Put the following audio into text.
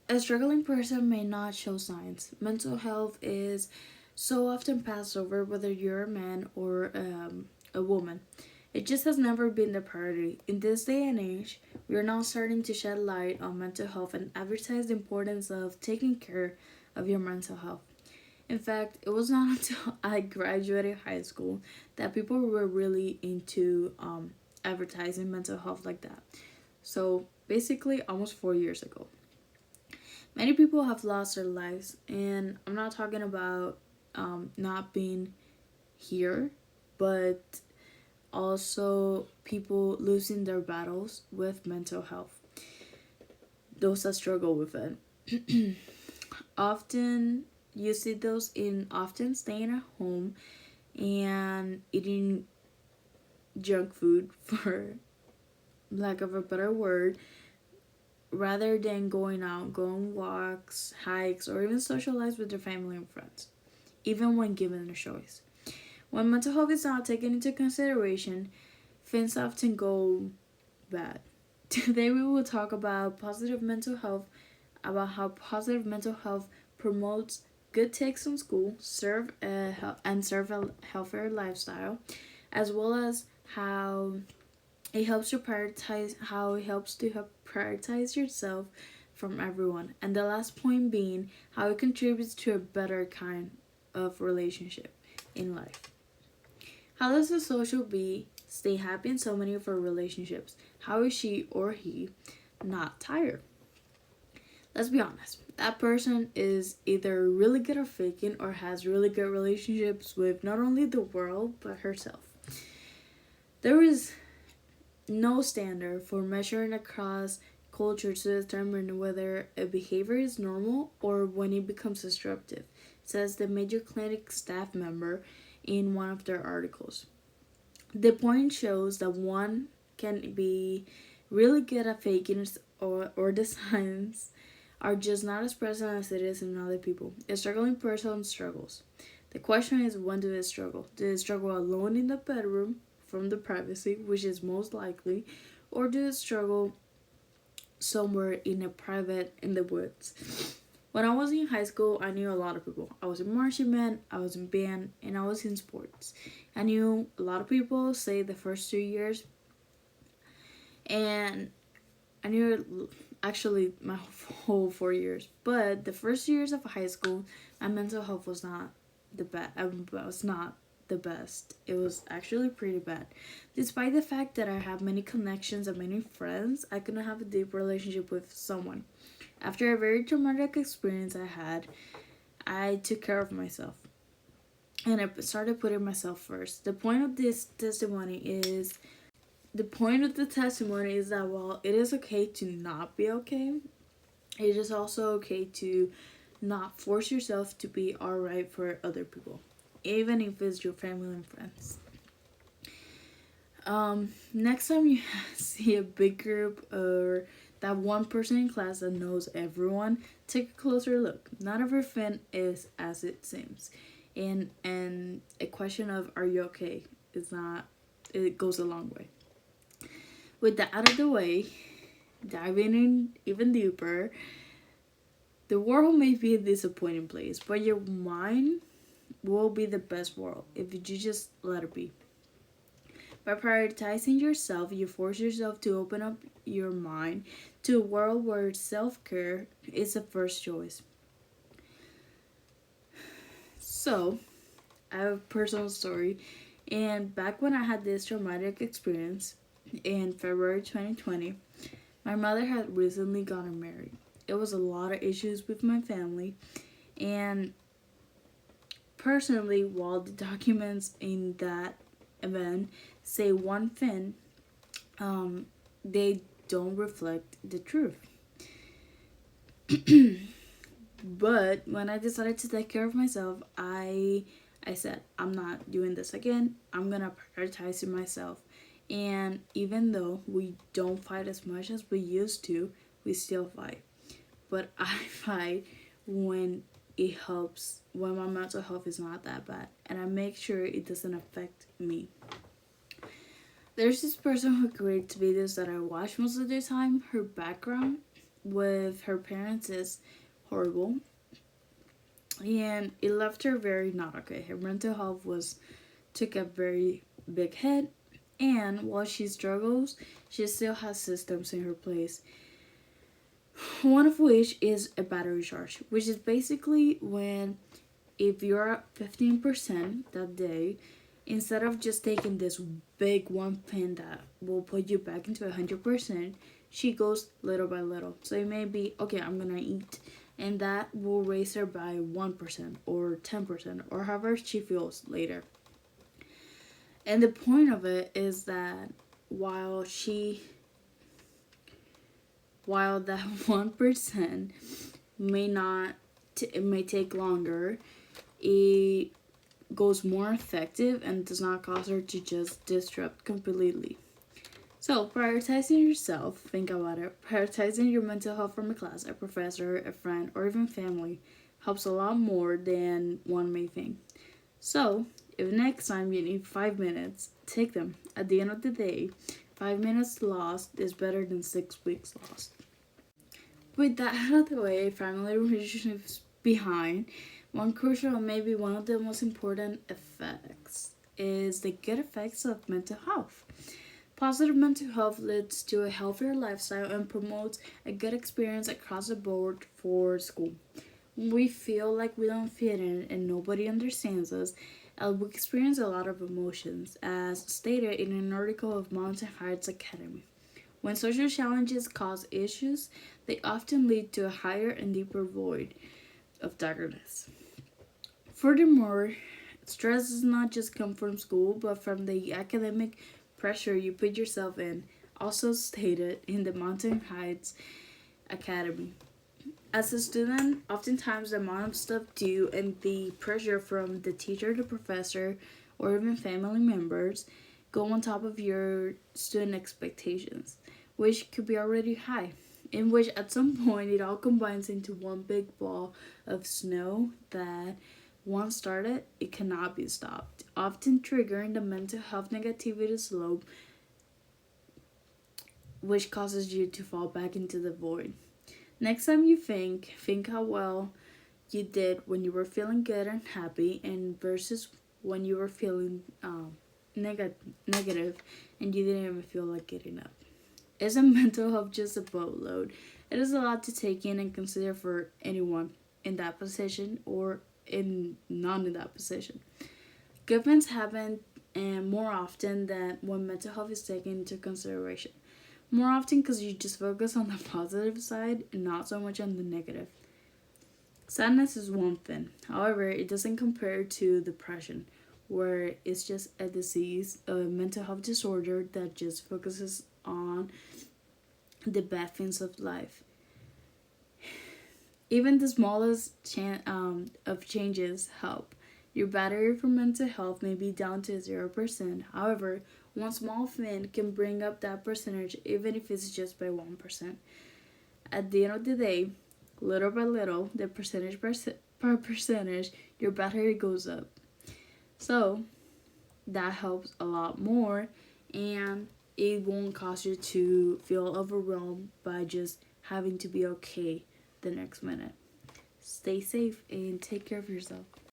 A struggling person may not show signs. Mental health is so often passed over whether you're a man or a woman. It just has never been the priority. In this day and age, we are now starting to shed light on mental health and advertise the importance of taking care of your mental health. In fact, it was not until I graduated high school that people were really into advertising mental health like that. So basically, almost 4 years ago. Many people have lost their lives, and I'm not talking about not being here, but also people losing their battles with mental health, those that struggle with it. Often you see those in often staying at home and eating junk food, for lack of a better word, rather than going out, going walks, hikes, or even socialize with their family and friends, even when given a choice. When mental health is not taken into consideration, things often go bad. Today we will talk about positive mental health, about how positive mental health promotes good takes on school, serve a healthier lifestyle, as well as how it helps to help prioritize yourself from everyone. And the last point being how it contributes to a better kind of relationship in life. How does a social bee stay happy in so many of her relationships? How is she or he not tired? Let's be honest. That person is either really good at faking or has really good relationships with not only the world but herself. There is no standard for measuring across cultures to determine whether a behavior is normal or when it becomes disruptive, says the major clinic staff member in one of their articles. The point shows that one can be really good at faking or the signs are just not as present as it is in other people. A struggling person struggles. The question is, when do they struggle? Do they struggle alone in the bedroom from the privacy, which is most likely, or do they struggle somewhere in the woods? When I was in high school, I knew a lot of people. I was in marching band, I was in band, and I was in sports. I knew a lot of people, say the first 2 years, and I knew actually my whole 4 years. But the first years of high school, my mental health was not the best. I was not the best. It was actually pretty bad. Despite the fact that I have many connections and many friends, I couldn't have a deep relationship with someone. After a very traumatic experience I had, I took care of myself and I started putting myself first. The point of the testimony is that while it is okay to not be okay, it is also okay to not force yourself to be alright for other people, even if it's your family and friends. Next time you see a big group or that one person in class that knows everyone, take a closer look. Not everything is as it seems. And a question of are you okay is not, it goes a long way. With that out of the way, diving in even deeper, the world may be a disappointing place, but your mind will be the best world if you just let it be. By prioritizing yourself, you force yourself to open up your mind to a world where self care is the first choice. So, I have a personal story. And back when I had this traumatic experience in February 2020, my mother had recently gotten married. It was a lot of issues with my family. And personally, while the documents in that event say one thing, they don't reflect the truth. But when I decided to take care of myself, I said, I'm not doing this again. I'm gonna prioritize myself. And even though we don't fight as much as we used to, we still fight. But I fight when it helps, when my mental health is not that bad. And I make sure it doesn't affect me. There's this person who creates videos that I watch most of the time. Her background with her parents is horrible, and it left her very not okay. Her mental health was took a very big hit, and while she struggles, she still has systems in her place. One of which is a battery charge, which is basically when if you're at 15% that day, instead of just taking this big one pin that will put you back into 100%, she goes little by little. So it may be, okay, I'm gonna eat, and that will raise her by 1% or 10% or however she feels later. And the point of it is that while she, while that 1% may not, it may take longer, it goes more effective and does not cause her to just disrupt completely. So, prioritizing yourself, think about it. Prioritizing your mental health from a class, a professor, a friend, or even family helps a lot more than one may think. So, if next time you need 5 minutes, take them. At the end of the day, 5 minutes lost is better than 6 weeks lost. With that out of the way, family relationships behind, one crucial and maybe one of the most important effects is the good effects of mental health. Positive mental health leads to a healthier lifestyle and promotes a good experience across the board for school. When we feel like we don't fit in and nobody understands us, we experience a lot of emotions, as stated in an article of Mountain Heights Academy. When social challenges cause issues, they often lead to a higher and deeper void of darkness. Furthermore, stress does not just come from school, but from the academic pressure you put yourself in, also stated in the Mountain Heights Academy. As a student, oftentimes the amount of stuff due and the pressure from the teacher, the professor, or even family members go on top of your student expectations, which could be already high, in which at some point it all combines into one big ball of snow that once started, it cannot be stopped, often triggering the mental health negativity slope, which causes you to fall back into the void. Next time you think how well you did when you were feeling good and happy, and versus when you were feeling negative and you didn't even feel like getting up. Isn't mental health just a boatload? It is a lot to take in and consider for anyone in that position or in not in that position. Good things happen and more often than when mental health is taken into consideration. More often because you just focus on the positive side and not so much on the negative. Sadness is one thing, however, it doesn't compare to depression, where it's just a disease, a mental health disorder that just focuses on the bad things of life. Even the smallest of changes help. Your battery for mental health may be down to 0%. However, one small thing can bring up that percentage, even if it's just by 1%. At the end of the day, little by little, the percentage per percentage, your battery goes up. So, that helps a lot more, and it won't cause you to feel overwhelmed by just having to be okay the next minute. Stay safe and take care of yourself.